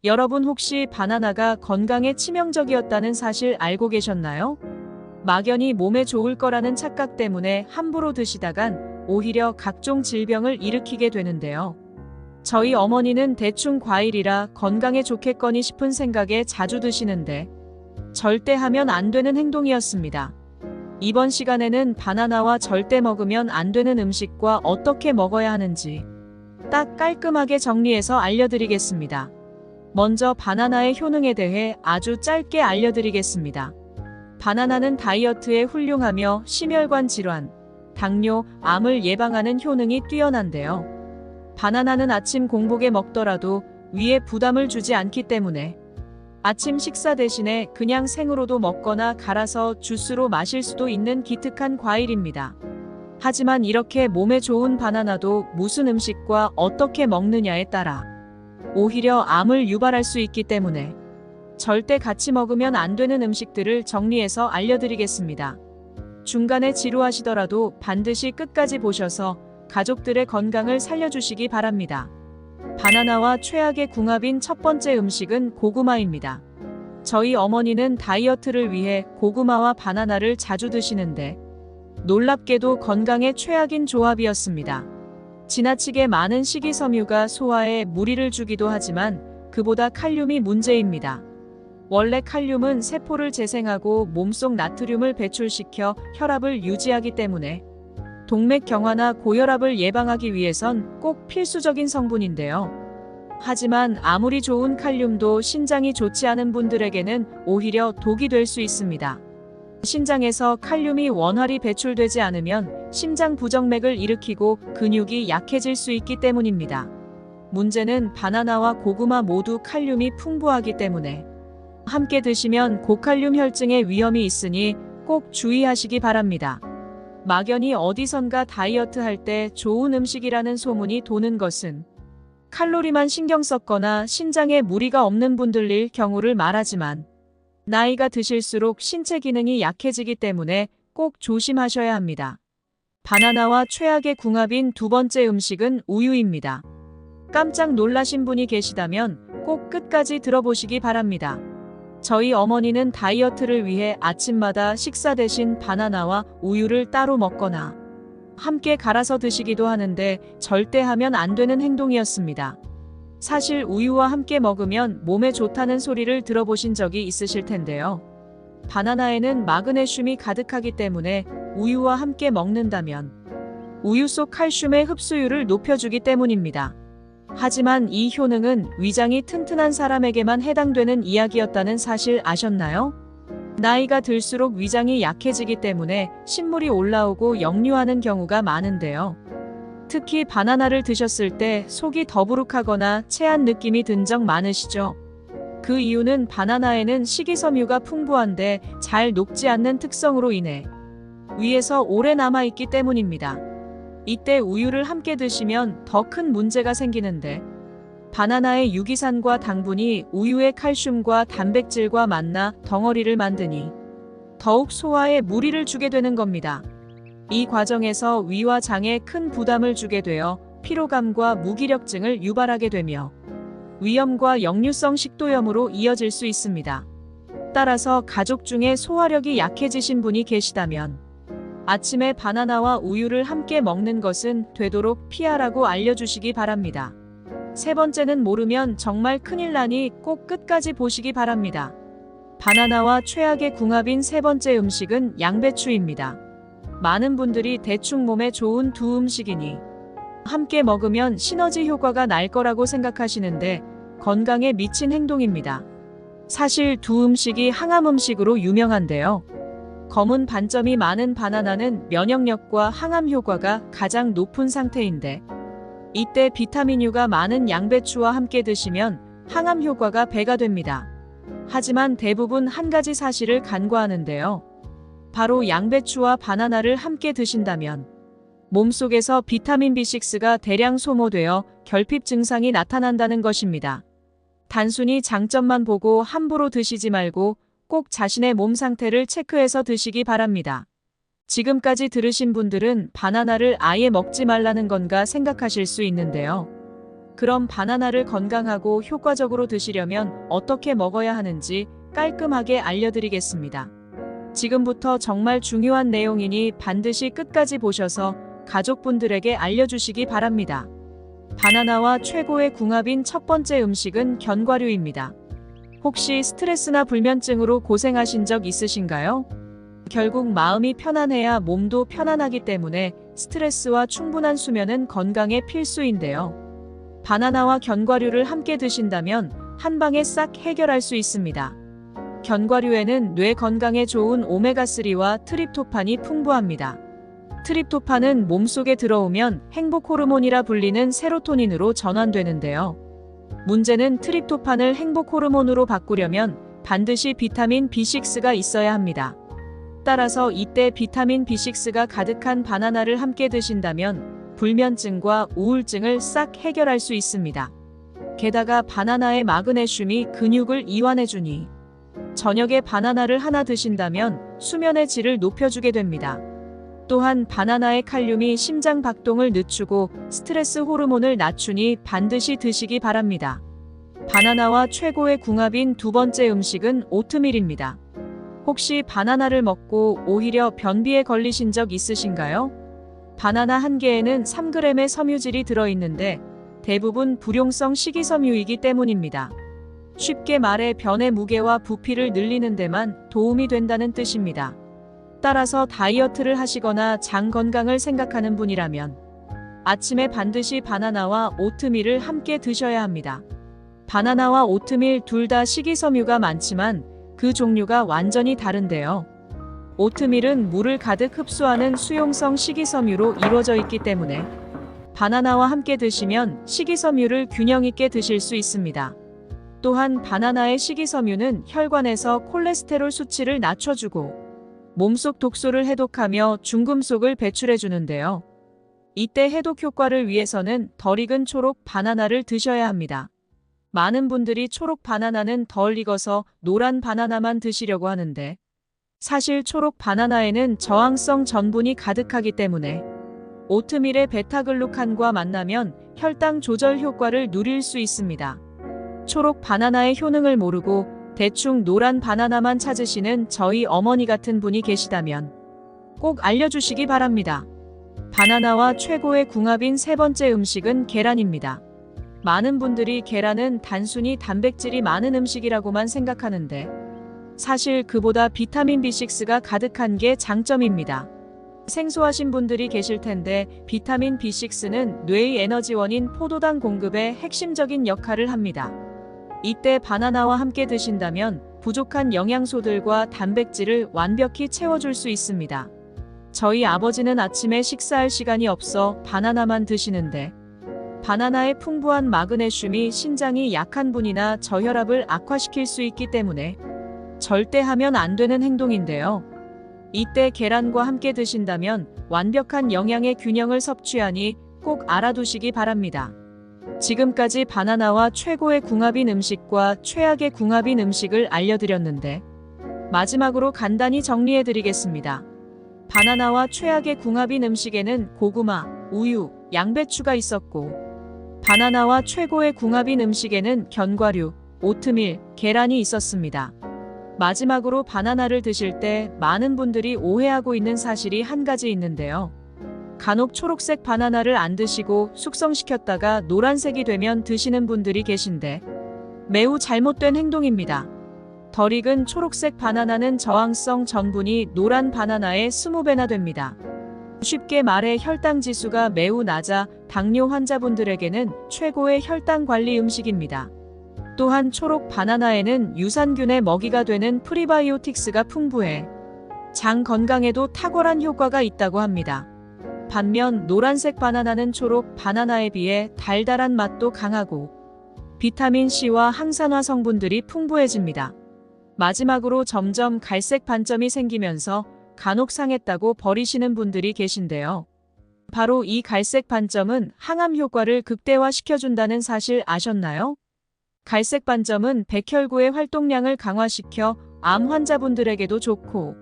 여러분 혹시 바나나가 건강에 치명적이었다는 사실 알고 계셨나요? 막연히 몸에 좋을 거라는 착각 때문에 함부로 드시다간 오히려 각종 질병을 일으키게 되는데요. 저희 어머니는 대충 과일이라 건강에 좋겠거니 싶은 생각에 자주 드시는데 절대 하면 안 되는 행동이었습니다. 이번 시간에는 바나나와 절대 먹으면 안 되는 음식과 어떻게 먹어야 하는지 딱 깔끔하게 정리해서 알려드리겠습니다. 먼저 바나나의 효능에 대해 아주 짧게 알려드리겠습니다. 바나나는 다이어트에 훌륭하며 심혈관 질환, 당뇨, 암을 예방하는 효능이 뛰어난데요. 바나나는 아침 공복에 먹더라도 위에 부담을 주지 않기 때문에 아침 식사 대신에 그냥 생으로도 먹거나 갈아서 주스로 마실 수도 있는 기특한 과일입니다. 하지만 이렇게 몸에 좋은 바나나도 무슨 음식과 어떻게 먹느냐에 따라 오히려 암을 유발할 수 있기 때문에 절대 같이 먹으면 안 되는 음식들을 정리해서 알려드리겠습니다. 중간에 지루하시더라도 반드시 끝까지 보셔서 가족들의 건강을 살려주시기 바랍니다. 바나나와 최악의 궁합인 첫 번째 음식은 고구마입니다. 저희 어머니는 다이어트를 위해 고구마와 바나나를 자주 드시는데 놀랍게도 건강에 최악인 조합이었습니다. 지나치게 많은 식이섬유가 소화에 무리를 주기도 하지만 그보다 칼륨이 문제입니다. 원래 칼륨은 세포를 재생하고 몸속 나트륨을 배출시켜 혈압을 유지하기 때문에 동맥경화나 고혈압을 예방하기 위해선 꼭 필수적인 성분인데요. 하지만 아무리 좋은 칼륨도 신장이 좋지 않은 분들에게는 오히려 독이 될 수 있습니다. 신장에서 칼륨이 원활히 배출되지 않으면 심장 부정맥을 일으키고 근육이 약해질 수 있기 때문입니다. 문제는 바나나와 고구마 모두 칼륨이 풍부하기 때문에 함께 드시면 고칼륨 혈증의 위험이 있으니 꼭 주의하시기 바랍니다. 막연히 어디선가 다이어트 할 때 좋은 음식이라는 소문이 도는 것은 칼로리만 신경 썼거나 신장에 무리가 없는 분들일 경우를 말하지만 나이가 드실수록 신체 기능이 약해지기 때문에 꼭 조심하셔야 합니다. 바나나와 최악의 궁합인 두 번째 음식은 우유입니다. 깜짝 놀라신 분이 계시다면 꼭 끝까지 들어보시기 바랍니다. 저희 어머니는 다이어트를 위해 아침마다 식사 대신 바나나와 우유를 따로 먹거나 함께 갈아서 드시기도 하는데 절대 하면 안 되는 행동이었습니다. 사실 우유와 함께 먹으면 몸에 좋다는 소리를 들어보신 적이 있으실 텐데요. 바나나에는 마그네슘이 가득하기 때문에 우유와 함께 먹는다면 우유 속 칼슘의 흡수율을 높여주기 때문입니다. 하지만 이 효능은 위장이 튼튼한 사람에게만 해당되는 이야기였다는 사실 아셨나요? 나이가 들수록 위장이 약해지기 때문에 신물이 올라오고 역류하는 경우가 많은데요. 특히 바나나를 드셨을 때 속이 더부룩하거나 체한 느낌이 든 적 많으시죠? 그 이유는 바나나에는 식이섬유가 풍부한데 잘 녹지 않는 특성으로 인해 위에서 오래 남아있기 때문입니다. 이때 우유를 함께 드시면 더 큰 문제가 생기는데 바나나의 유기산과 당분이 우유의 칼슘과 단백질과 만나 덩어리를 만드니 더욱 소화에 무리를 주게 되는 겁니다. 이 과정에서 위와 장에 큰 부담을 주게 되어 피로감과 무기력증을 유발하게 되며 위염과 역류성 식도염으로 이어질 수 있습니다. 따라서 가족 중에 소화력이 약해지신 분이 계시다면 아침에 바나나와 우유를 함께 먹는 것은 되도록 피하라고 알려주시기 바랍니다. 세 번째는 모르면 정말 큰일 나니 꼭 끝까지 보시기 바랍니다. 바나나와 최악의 궁합인 세 번째 음식은 양배추입니다. 많은 분들이 대충 몸에 좋은 두 음식이니 함께 먹으면 시너지 효과가 날 거라고 생각하시는데 건강에 미친 행동입니다. 사실 두 음식이 항암 음식으로 유명한데요. 검은 반점이 많은 바나나는 면역력과 항암 효과가 가장 높은 상태인데 이때 비타민 U가 많은 양배추와 함께 드시면 항암 효과가 배가 됩니다. 하지만 대부분 한 가지 사실을 간과하는데요. 바로 양배추와 바나나를 함께 드신다면 몸속에서 비타민 B6가 대량 소모되어 결핍 증상이 나타난다는 것입니다. 단순히 장점만 보고 함부로 드시지 말고 꼭 자신의 몸 상태를 체크해서 드시기 바랍니다. 지금까지 들으신 분들은 바나나를 아예 먹지 말라는 건가 생각하실 수 있는데요. 그럼 바나나를 건강하고 효과적으로 드시려면 어떻게 먹어야 하는지 깔끔하게 알려드리겠습니다. 지금부터 정말 중요한 내용이니 반드시 끝까지 보셔서 가족분들에게 알려주시기 바랍니다. 바나나와 최고의 궁합인 첫 번째 음식은 견과류입니다. 혹시 스트레스나 불면증으로 고생하신 적 있으신가요? 결국 마음이 편안해야 몸도 편안하기 때문에 스트레스와 충분한 수면은 건강에 필수인데요. 바나나와 견과류를 함께 드신다면 한 방에 싹 해결할 수 있습니다. 견과류에는 뇌 건강에 좋은 오메가3와 트립토판이 풍부합니다. 트립토판은 몸속에 들어오면 행복 호르몬이라 불리는 세로토닌으로 전환되는데요. 문제는 트립토판을 행복 호르몬으로 바꾸려면 반드시 비타민 B6가 있어야 합니다. 따라서 이때 비타민 B6가 가득한 바나나를 함께 드신다면 불면증과 우울증을 싹 해결할 수 있습니다. 게다가 바나나의 마그네슘이 근육을 이완해주니 저녁에 바나나를 하나 드신다면 수면의 질을 높여주게 됩니다. 또한 바나나의 칼륨이 심장 박동을 늦추고 스트레스 호르몬을 낮추니 반드시 드시기 바랍니다. 바나나와 최고의 궁합인 두 번째 음식은 오트밀입니다. 혹시 바나나를 먹고 오히려 변비에 걸리신 적 있으신가요? 바나나 한 개에는 3g의 섬유질이 들어있는데 대부분 불용성 식이섬유이기 때문입니다. 쉽게 말해 변의 무게와 부피를 늘리는 데만 도움이 된다는 뜻입니다. 따라서 다이어트를 하시거나 장 건강을 생각하는 분이라면 아침에 반드시 바나나와 오트밀을 함께 드셔야 합니다. 바나나와 오트밀 둘 다 식이섬유가 많지만 그 종류가 완전히 다른데요. 오트밀은 물을 가득 흡수하는 수용성 식이섬유로 이루어져 있기 때문에 바나나와 함께 드시면 식이섬유를 균형 있게 드실 수 있습니다. 또한 바나나의 식이섬유는 혈관에서 콜레스테롤 수치를 낮춰주고 몸속 독소를 해독하며 중금속을 배출해 주는데요. 이때 해독 효과를 위해서는 덜 익은 초록 바나나를 드셔야 합니다. 많은 분들이 초록 바나나는 덜 익어서 노란 바나나만 드시려고 하는데 사실 초록 바나나에는 저항성 전분이 가득하기 때문에 오트밀의 베타글루칸과 만나면 혈당 조절 효과를 누릴 수 있습니다. 초록 바나나의 효능을 모르고 대충 노란 바나나만 찾으시는 저희 어머니 같은 분이 계시다면 꼭 알려주시기 바랍니다. 바나나와 최고의 궁합인 세 번째 음식은 계란입니다. 많은 분들이 계란은 단순히 단백질이 많은 음식이라고만 생각하는데 사실 그보다 비타민 B6가 가득한 게 장점입니다. 생소하신 분들이 계실 텐데 비타민 B6는 뇌의 에너지원인 포도당 공급에 핵심적인 역할을 합니다. 이때 바나나와 함께 드신다면 부족한 영양소들과 단백질을 완벽히 채워줄 수 있습니다. 저희 아버지는 아침에 식사할 시간이 없어 바나나만 드시는데 바나나의 풍부한 마그네슘이 신장이 약한 분이나 저혈압을 악화시킬 수 있기 때문에 절대 하면 안 되는 행동인데요. 이때 계란과 함께 드신다면 완벽한 영양의 균형을 섭취하니 꼭 알아두시기 바랍니다. 지금까지 바나나와 최고의 궁합인 음식과 최악의 궁합인 음식을 알려드렸는데 마지막으로 간단히 정리해드리겠습니다. 바나나와 최악의 궁합인 음식에는 고구마, 우유, 양배추가 있었고 바나나와 최고의 궁합인 음식에는 견과류, 오트밀, 계란이 있었습니다. 마지막으로 바나나를 드실 때 많은 분들이 오해하고 있는 사실이 한 가지 있는데요. 간혹 초록색 바나나를 안 드시고 숙성시켰다가 노란색이 되면 드시는 분들이 계신데 매우 잘못된 행동입니다. 덜 익은 초록색 바나나는 저항성 전분이 노란 바나나의 20배나 됩니다. 쉽게 말해 혈당 지수가 매우 낮아 당뇨 환자분들에게는 최고의 혈당 관리 음식입니다. 또한 초록 바나나에는 유산균의 먹이가 되는 프리바이오틱스가 풍부해 장 건강에도 탁월한 효과가 있다고 합니다. 반면 노란색 바나나는 초록 바나나에 비해 달달한 맛도 강하고 비타민C와 항산화 성분들이 풍부해집니다. 마지막으로 점점 갈색 반점이 생기면서 간혹 상했다고 버리시는 분들이 계신데요. 바로 이 갈색 반점은 항암 효과를 극대화시켜준다는 사실 아셨나요? 갈색 반점은 백혈구의 활동량을 강화시켜 암 환자분들에게도 좋고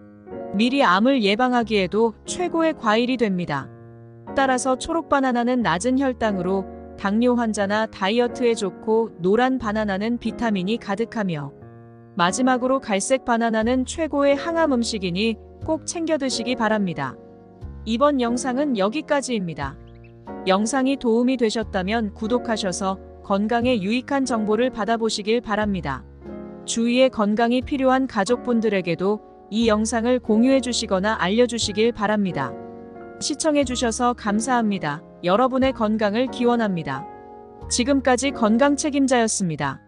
미리 암을 예방하기에도 최고의 과일이 됩니다. 따라서 초록 바나나는 낮은 혈당으로 당뇨 환자나 다이어트에 좋고 노란 바나나는 비타민이 가득하며 마지막으로 갈색 바나나는 최고의 항암 음식이니 꼭 챙겨 드시기 바랍니다. 이번 영상은 여기까지입니다. 영상이 도움이 되셨다면 구독하셔서 건강에 유익한 정보를 받아보시길 바랍니다. 주위에 건강이 필요한 가족분들에게도 이 영상을 공유해 주시거나 알려주시길 바랍니다. 시청해 주셔서 감사합니다. 여러분의 건강을 기원합니다. 지금까지 건강책임자였습니다.